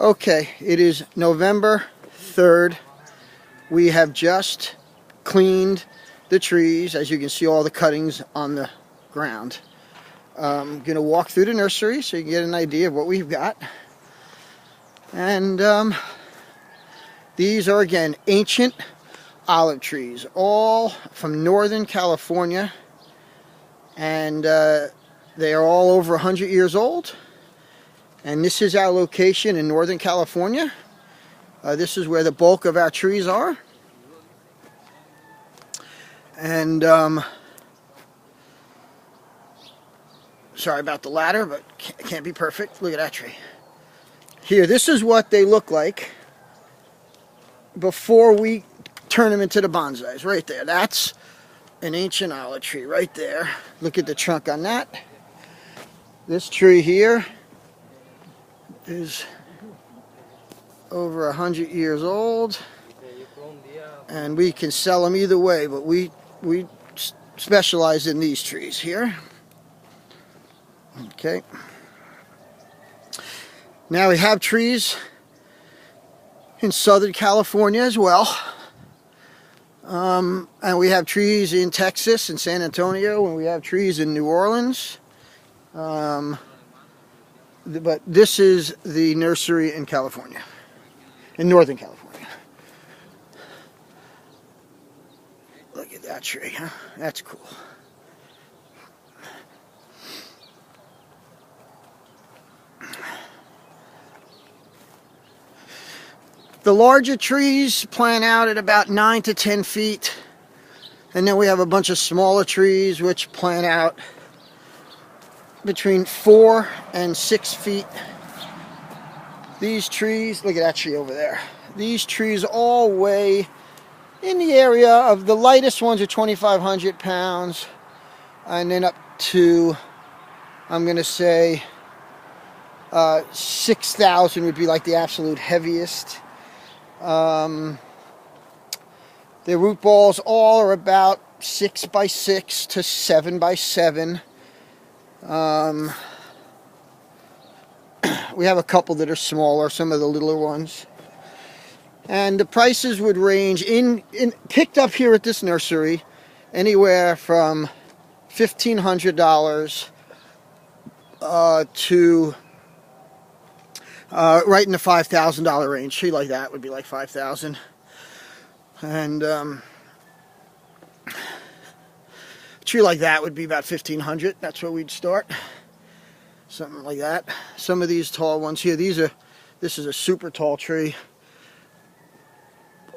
Okay, it is November 3rd. We have just cleaned the trees. As you can see, all the cuttings on the ground. I'm going to walk through the nursery so you can get an idea of what we've got. And these are, again, ancient olive trees, all from Northern California. And they are all over 100 years old. And this is our location in Northern California. This is where the bulk of our trees are. And sorry about the ladder, but can't be perfect. Look at that tree. Here, this is what they look like before we turn them into the bonsais. Right there. That's an ancient olive tree right there. Look at the trunk on that. This tree here is over 100 years old, and we can sell them either way, but we specialize in these trees here. Okay. Now we have trees in Southern California as well, and we have trees in Texas and San Antonio, and we have trees in New Orleans. But this is the nursery in California, in Northern California. Look at that tree, huh? That's cool. The larger trees plant out at about 9 to 10 feet. And then we have a bunch of smaller trees which plant out between 4 and 6 feet. These trees, look at that tree over there. These trees all weigh in the area of, the lightest ones are 2,500 pounds. And then up to, I'm going to say, 6,000 would be like the absolute heaviest. Their root balls all are about 6 by 6 to 7 by 7. We have a couple that are smaller, some of the littler ones. And the prices would range in picked up here at this nursery anywhere from $1,500 to right in the $5,000 range. Tree like that would be like $5,000. And a tree like that would be about $1,500. That's where we'd start. Something like that. Some of these tall ones here, this is a super tall tree.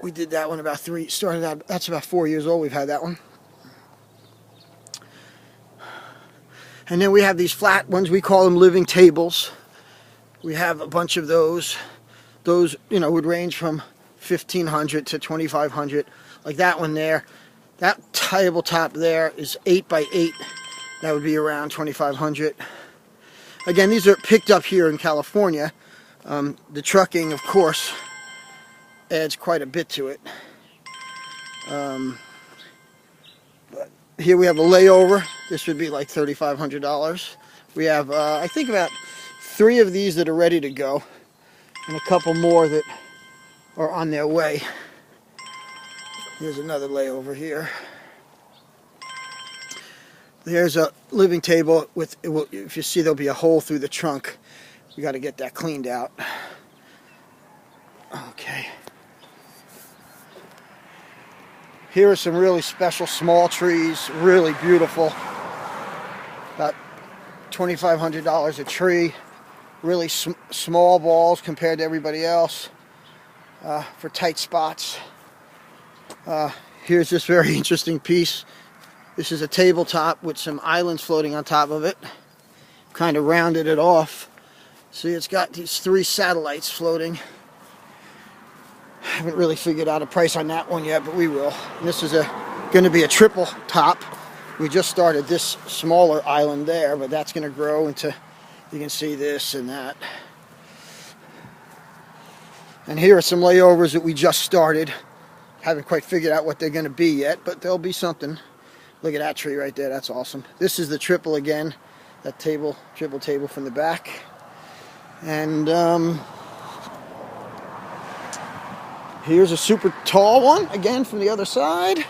We did that one about that's about 4 years old. We've had that one. And then we have these flat ones. We call them living tables. We have a bunch of those. Those, would range from $1,500 to $2,500. Like that one there. That tabletop there is 8 by 8. That would be around $2,500. Again, these are picked up here in California. The trucking, of course, adds quite a bit to it. But here we have a layover. This would be like $3,500. We have, I think, about 3 of these that are ready to go, and a couple more that are on their way. Here's another layover here. There's a living table with, if you see, there'll be a hole through the trunk. We got to get that cleaned out. Okay. Here are some really special small trees, really beautiful. About $2,500 a tree. Really small balls compared to everybody else for tight spots. Here's this very interesting piece. This is a tabletop with some islands floating on top of it. Kind of rounded it off. See, it's got these 3 satellites floating. Haven't really figured out a price on that one yet, but we will. And this is going to be a triple top. We just started this smaller island there, but that's going to grow into, you can see this and that. And here are some layovers that we just started. Haven't quite figured out what they're going to be yet, but there'll be something. Look at that tree right there. That's awesome. This is the triple again. That triple table from the back. And Here's a super tall one, again from the other side.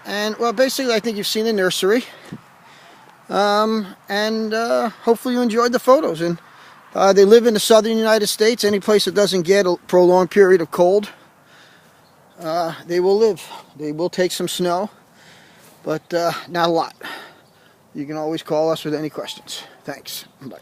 And, well, basically, I think you've seen the nursery. Hopefully you enjoyed the photos. And they live in the southern United States. Any place that doesn't get a prolonged period of cold, they will live. They will take some snow, but not a lot. You can always call us with any questions. Thanks. Bye.